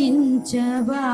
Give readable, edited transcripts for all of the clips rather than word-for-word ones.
పండించవా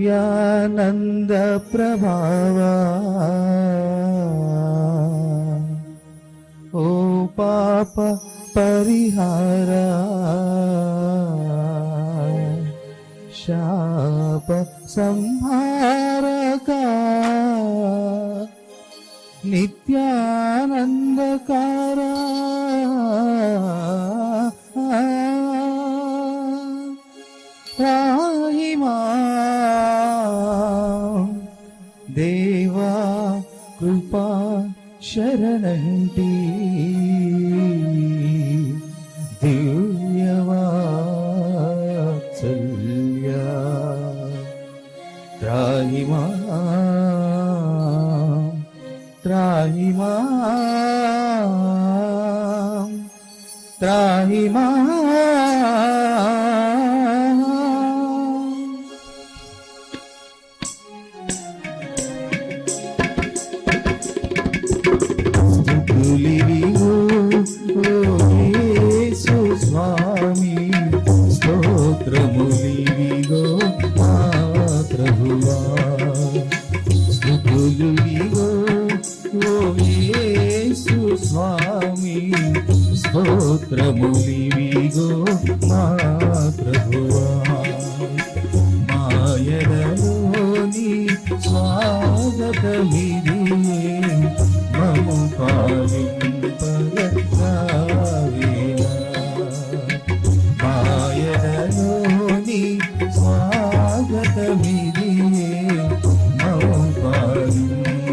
దివ్యానంద ప్రభావా ఓ పాప పరిహారా శాప సంహారకా నిత్యానందకారా రాహిమా దేవా కృపా శరణంటి దివ్యవాత్సల్యా త్రాహిమా త్రాహిమా త్రాహిమా స్వామి స్తోత్రములివిగో మా ప్రభువా స్తుతులివిగో ఓ యేసు స్వామి స్తోత్రములివిగో మా ప్రభువా మాయలోని స్వాగతమిది మము పాలింపగవేలా మాయలోని స్వాగతమిది మము పాలింపగవేలా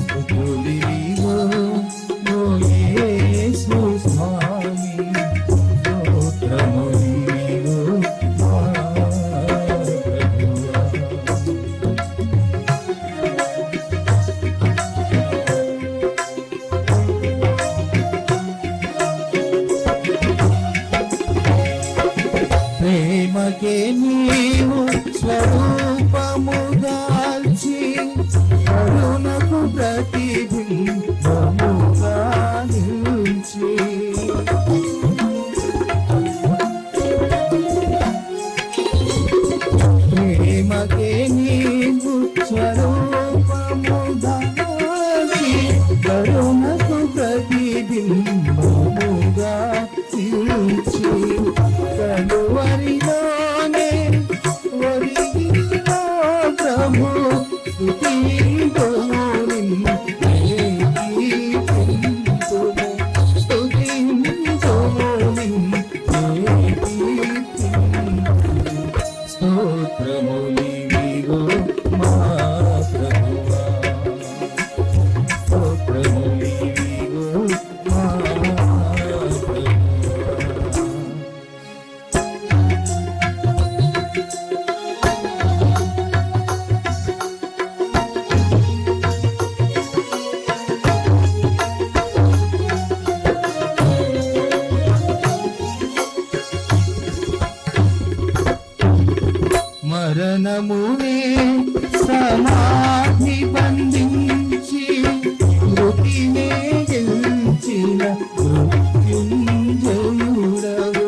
స్తుతులివిగో ఓ యేసు స్వామి స్తోత్రములివిగో మా ప్రేమకే నీవు స్వరూపము దాల్చి కరుణకు ప్రతిబింబముగా నిలిచి ప్రేమకే నీవు స్వరూపము దాల్చి కరుణకు ప్రతిబింబముగా నిలిచి కలువరిలోనే ఒరిగిన ప్రభు స్తుతింతుము స్తోత్రములివిగో మా ప్రభువా స్తోత్రములివిగో మా ప్రభువా మరణమునే సమాధి బంధించి మృతినే గెలిచిన మృత్యుంజయుడవు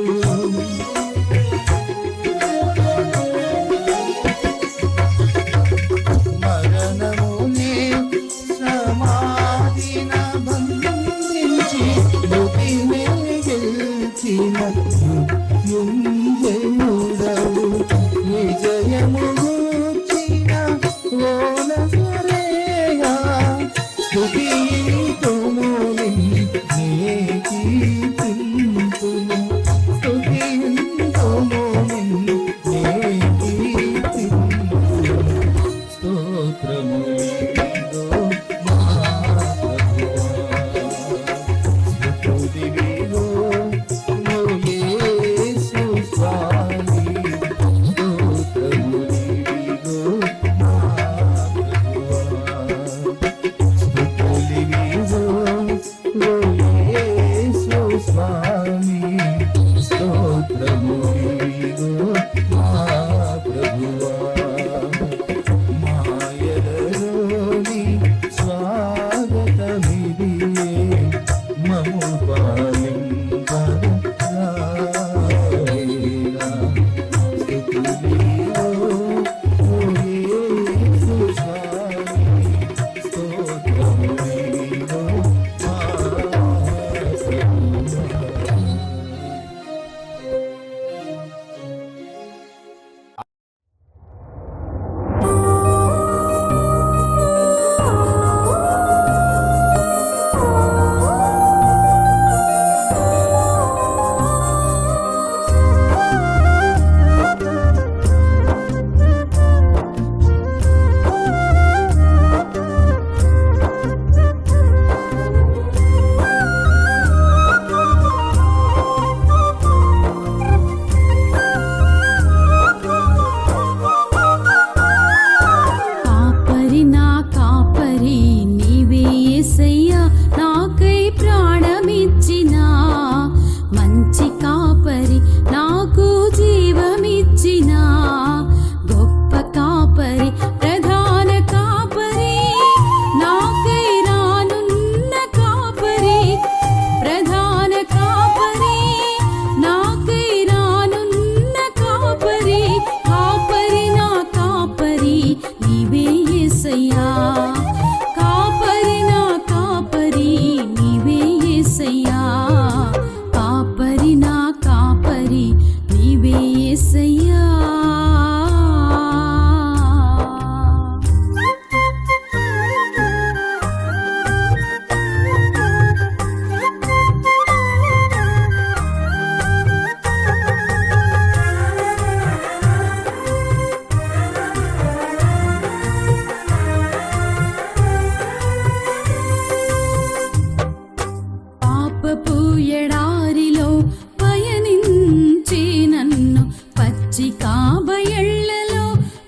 ఏళ్లలో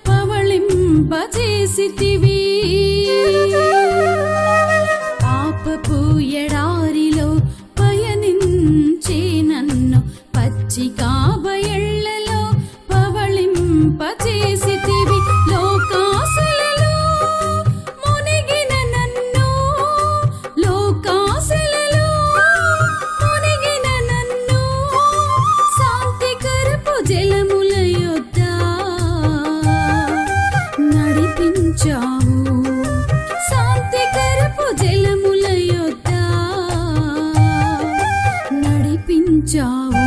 పవళింపజేసితివి. పాపపు ఎడారిలో పయనించే నన్ను పచ్చిక బయళ్లలో పవళింపజేసితివి. లోకాశలలో మునిగిన నన్ను, లోకాశలలో మునిగిన నన్ను శాంతికరపు జలముల యొద్ద నడిపించావు. శాంతికరపు జలముల యొద్ద నడిపించావు.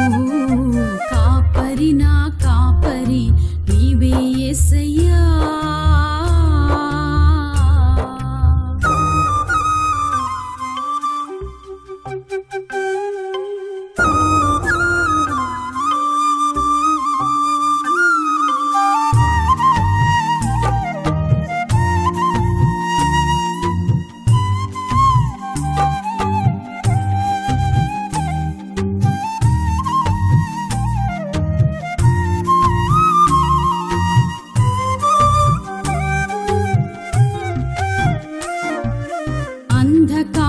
కాపరి నా కాపరి నీవే యేసయ్యా.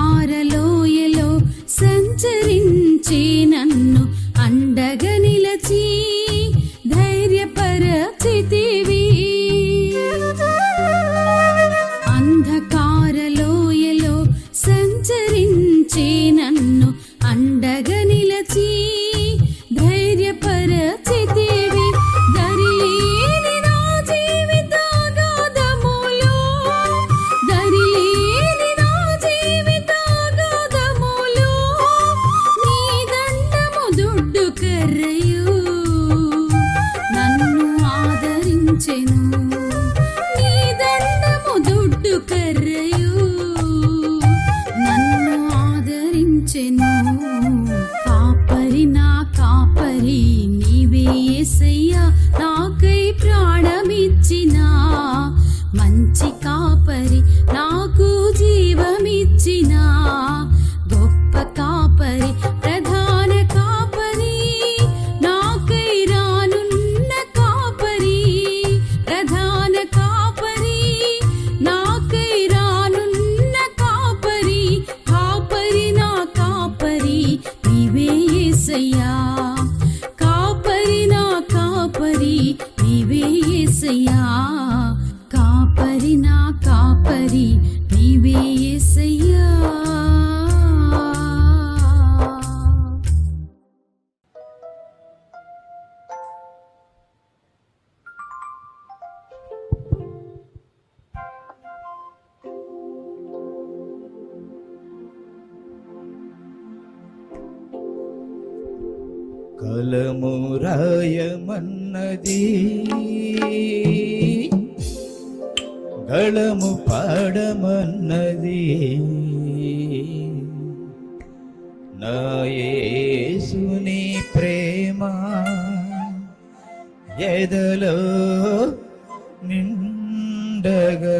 అంధకారలోయలో సంచరించే నన్ను అండగా నిలచి ధైర్యపరచితివి. అంధకారలోయలో సంచరించే నన్ను అండగా నిలచి ధైర్యపరచితివి. దరిలేని నా జీవితాగాధములో, దరిలేని నా జీవితాగాధములో నీ దండము దుడ్డు కర్రయు నన్ను ఆదరించెను. నీ దండము దుడ్డు కర్రయు నన్ను ఆదరించెను. కాపరి నా కాపరి నీవే యేసయ్యా. నాకై ప్రాణమిచ్చిన మంచి కాపరి, నాకు జీవమిచ్చిన గొప్ప కాపరి, ప్రధాన కాపరి, నాకై రానున్న కాపరి, ప్రధాన కాపరి, నాకై రానున్న కాపరి. కాపరి నా కాపరి నీవే యేసయ్యా. కాపరి నా కాపరి నీవే యేసయ్యా. కాపరి నా కాపరి నీవే యేసయ్యా. కలము రాయమన్నది, గళము పాడమన్నది, నా యేసుని ప్రేమ ఎదలో నిండగా.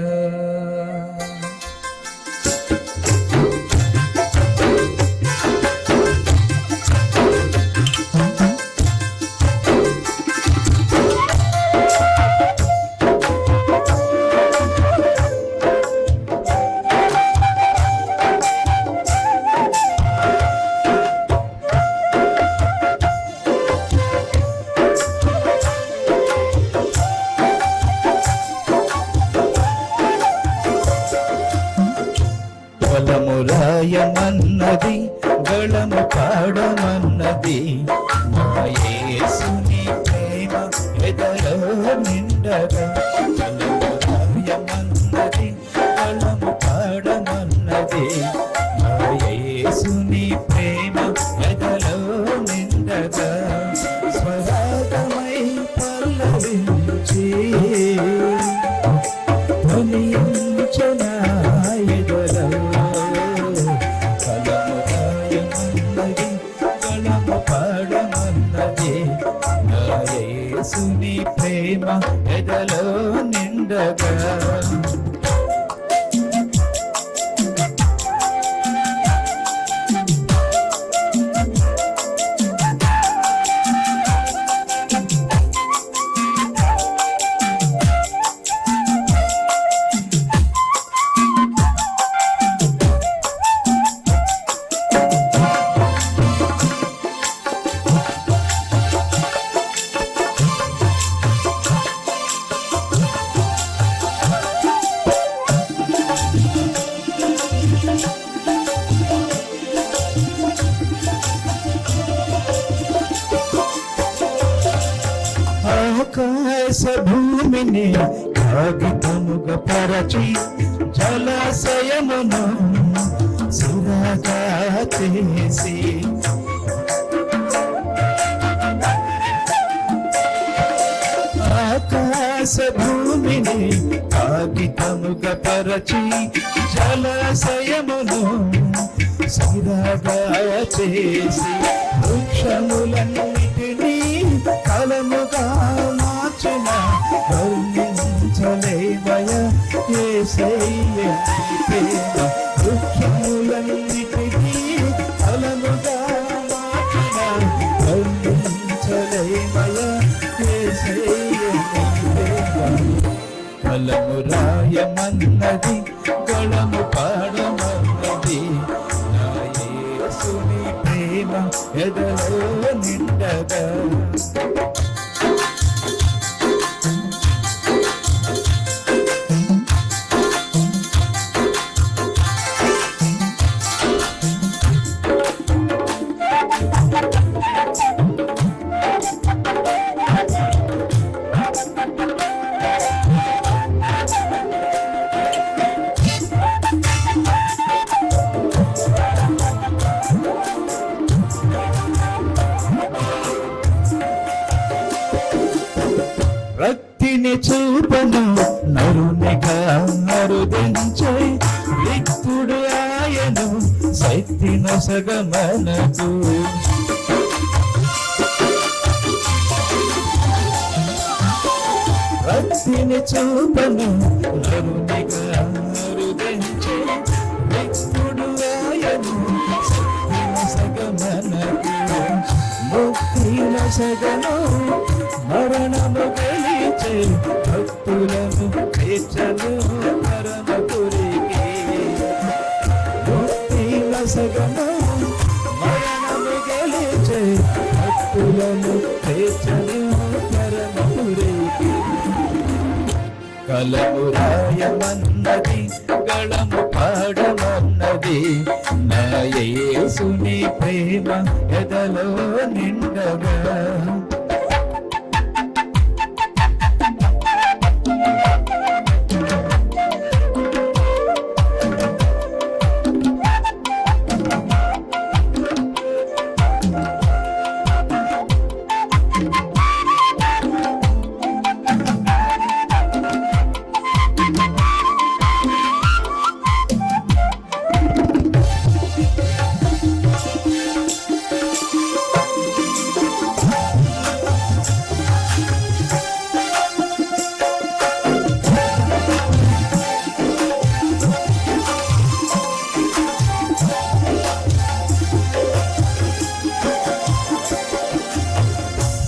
కలము రాయమన్నది, గళము పాడమన్నది, నా యేసుని ప్రేమ ఎదలో నిండగా. కలము రాయమన్నది, గళము పాడమన్నది, నా యేసుని ప్రేమ ఎదలో నిండగా. స్వరాగమై పల్లవించి ధ్వనించిన ఎదలో. కలము రాయమన్నది, గళము పాడమన్నది, నా యేసుని ప్రేమ ఎదలో నిండగా. ఆకాశ భూమిని కాగితముగా పరచి జలాశయమును సిరగా చేసి ఆకాశ భూమిని కాగితముగా పరచి జలాశయమును సిరగా చేసి వృక్షములన్నిటినీ కలముగా మార్చిన వర్ణించలేవయ యేసయ్య ప్రేమ వృక్షములన్నిటినీ కలముగా మార్చిన వర్ణించలేవయ యేసయ్య ప్రేమ కలము రాయమన్నది కలము పాడమన్నది నా యేసుని ప్రేమ ఎదలో నిండగా భక్తిని చూపను నరునిగా అరుదించే రిక్తుడు ఆయను శక్తి నొసగమనకు భక్తిని చూపను నరునిగా అరుదించే రిక్తుడు ఆయను శక్తి నొసగమనకు ముక్తి నొసగను మరణము గెలిచే భక్తులను తీర్చను పరమపురికి ముక్తి నొసగను మరణము గెలిచే భక్తులను తీర్చను పరమపురికి కలము రాయమన్నది గళము పాడమన్నది నా యేసుని ప్రేమ ఎదలో నిండగా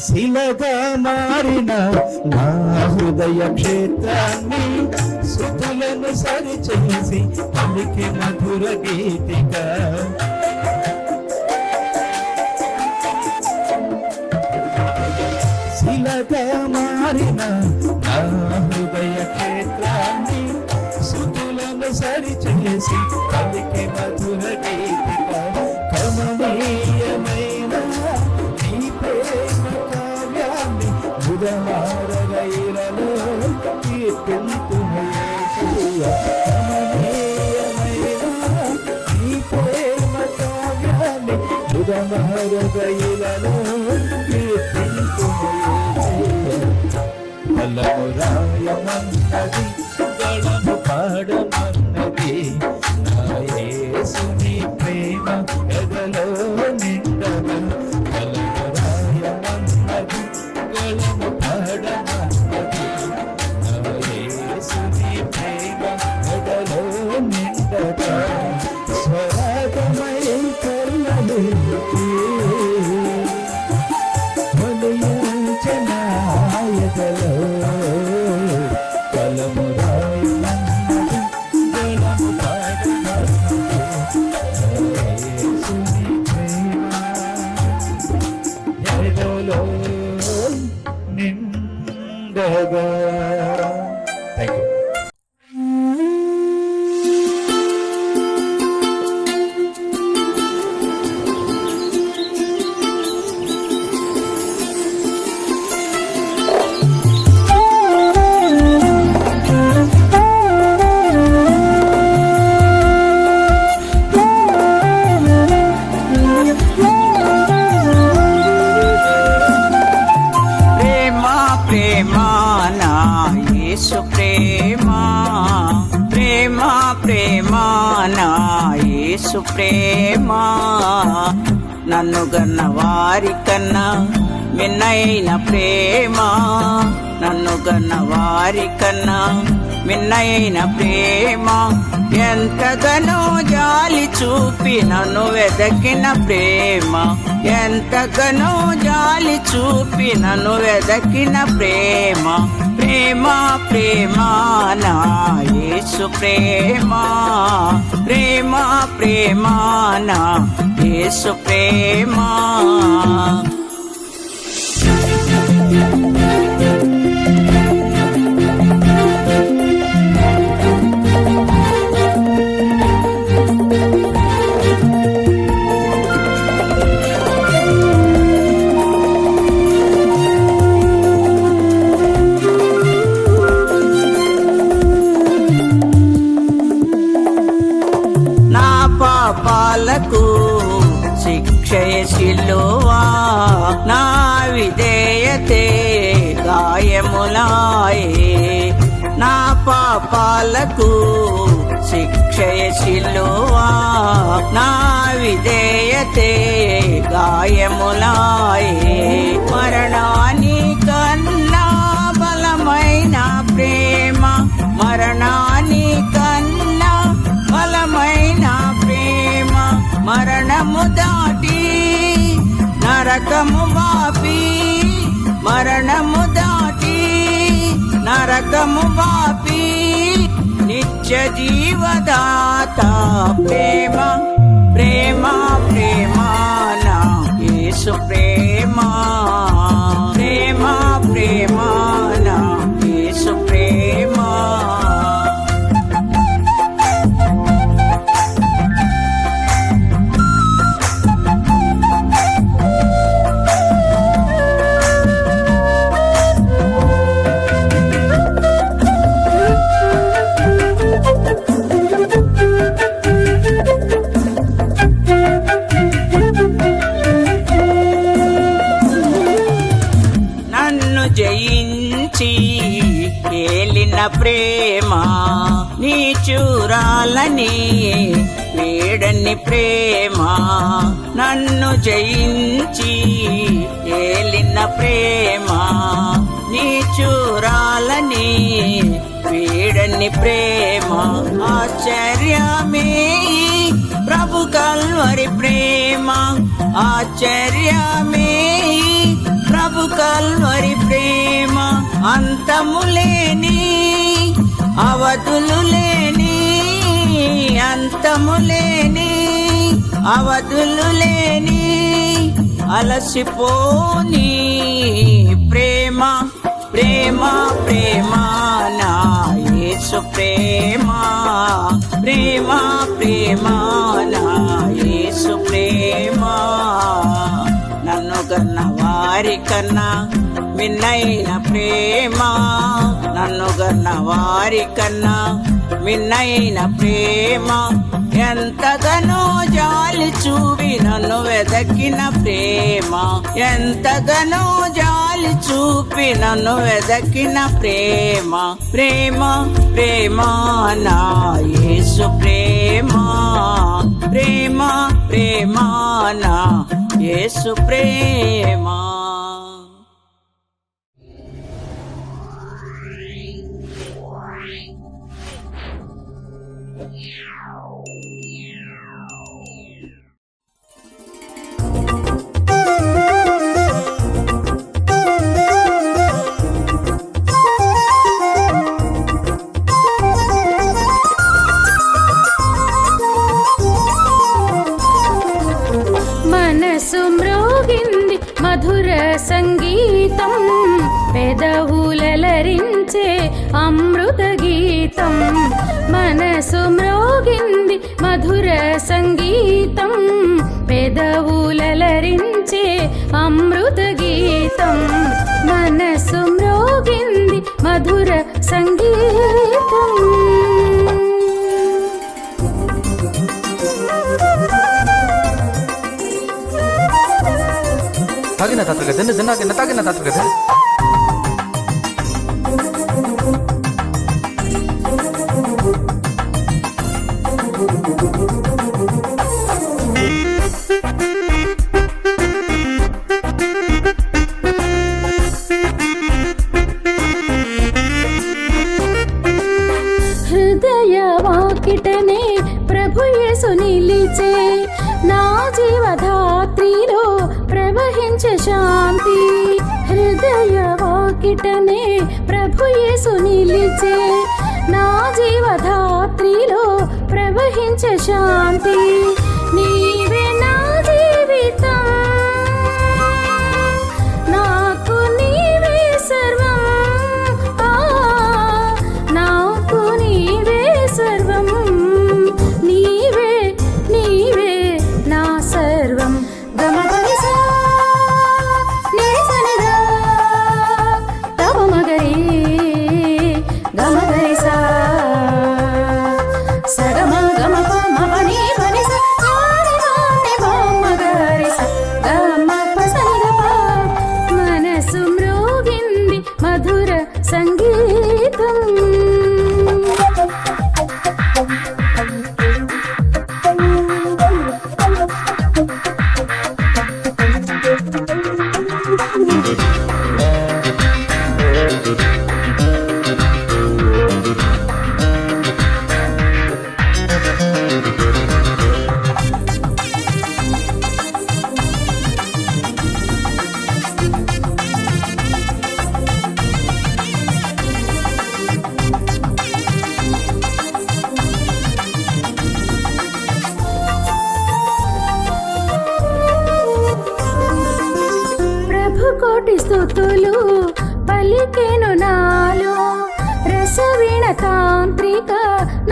శిలగా మారిన నా హృదయ క్షేత్రాన్ని శృతులను సరిచేసి పలికి మధుర గీతిక శిలగా మారిన నా హృదయ క్షేత్రాన్ని శృతులను సరిచేసి పలికి మధుర గీతిక కమనీయమైన నీ ప్రేమ కావ్యాన్ని బుధమారగైరలో కీర్తింతుము యేసయ్యా కమనీయమైన నీ ప్రేమ కావ్యాన్ని బుధమారగైరలో కీర్తింతుము యేసయ్యా కలము రాయమన్నది గళము పాడమన్నది నా యేసుని ప్రేమ ఎదలో నిండగా కలము రాయమన్నది గళము పాడమన్నది నా యేసుని ప్రేమ ఎదలో నిండగా స్వరాగమై కర్ణలికి ఎదలో కలము రాయమన్నది గళము పాడమన్నది యేసుని ప్రేమ ఎదలో నిండగా. Thank you. యేసు ప్రేమ ప్రేమ ప్రేమ నా యేసు ప్రేమ నన్ను గన్న వారి కన్నా మిన్నైన ప్రేమ నన్ను గన్న వారి కన్నా మిన్నైన ప్రేమ ఎంతగానో జాలి చూపి నన్ను వెదకిన ప్రేమ ఎంతగానో జాలి చూపి నన్ను వెదకిన ప్రేమ ప్రేమ ప్రేమ నా యేసు ప్రేమ ప్రేమ ప్రేమ నా యేసు ప్రేమ పాపాలకు శిక్షయ శిలువా నా విధేయతే గాయములాయే నా పాపాలకు శిక్షయ శిలువా నా విధేయతే గాయములాయే మరణాని కన్నా బలమైన ప్రేమ మరణాని కన్నా బలమైన ప్రేమ మరణము దాటి నరకము వాపి మరణము దాటి నరకము వాపి నిత్య జీవదాత ప్రేమ ప్రేమ ప్రేమ నా యేసు ప్రేమ ప్రేమ ప్రేమ నా యేసు ప్రేమ జయించి ఏలిన ప్రేమ నీ చూరాలని వేడని ప్రేమ నన్ను జయించి ఏలిన ప్రేమ నీ చూరాలని వేడని ప్రేమ ఆశ్చర్యమే ప్రభు కల్వరి ప్రేమ ఆశ్చర్యమే ప్రభు కల్వరి ప్రేమ అంతములేని అవధులు లేని అంతములేని అవధులు లేని అలసిపోని ప్రేమ ప్రేమ ప్రేమ నా యేసు ప్రేమ ప్రేమ ప్రేమ నా యేసు ప్రేమ నన్ను గన్న వారి కన్నా మిన్నైన ప్రేమ నన్ను గన్న వారి కన్నా మిన్నైన ప్రేమ ఎంతగానో జాలి చూపి నన్ను వెదకిన ప్రేమ ఎంతగానో జాలి చూపి నన్ను వెదకిన ప్రేమ ప్రేమ ప్రేమ నా యేసు ప్రేమ ప్రేమ ప్రేమ నా యేసు ప్రేమ మనసు మ్రోగింది మధుర సంగీతం పెదవులరించే అమృత గీతం మనసు మ్రోగింది మధుర సంగీతం పెదవులరించే అమృత గీతం మనసు మ్రోగింది మధుర సంగీతం ತಾಗಿನ ತಾತ್ರಗದೆ ತಾಗಿನ ತಾತ್ರಗದೆ జీవధాత్రిలో ప్రవహించే శాంతి హృదయ వాకిటనే ప్రభు యేసు నిలిచే నా జీవధాత్రిలో ప్రవహించే శాంతి నీవే నా జీవితం నాకు నీవే సర్వం నాకు నీవే సర్వం నీవే నీవే నా సర్వం గమగరిసా నిరిసనిదా తపమగరి గమగరిసా సగమ గమప మపని పనిస గాని బొమ్మగరిస గమ పసనిదప మనసు మ్రోగింది మధుర సంగీతం ప్రభు కోటి స్తుతులు పలికెను నాలో రసవీణ తాంత్రిక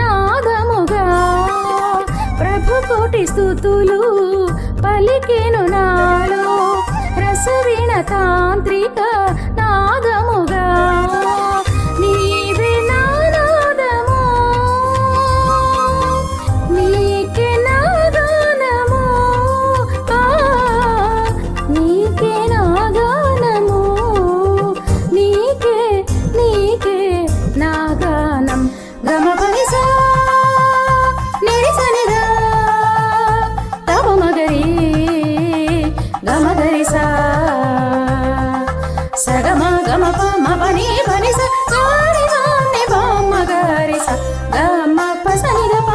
నాదముగా ప్రభు కోటి స్తుతులు పలికెను నాలో రసవీణ తాంత్రిక నాదముగా నీవే నా నాదము నీకే నా గానము నీకే నా గానము నీకే నీకే నా గానం గమ పనిసా నిరిసనిదా తపమగరి గమగరిసా సగమ గమప మపని పనిస గాని గాని బొమ్మగరిస గమ పసనిదప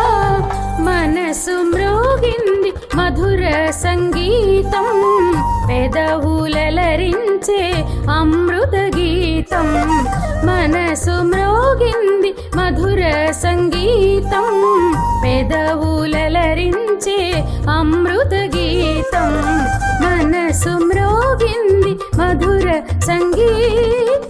మనసు మ్రోగింది మధుర సంగీతం పెదవులరించే అమృత గీతం మనసు మ్రోగింది మధుర సంగీతం పెదవులరించే అమృత గీతం మనసు మ్రోగింది మధుర సంగీతం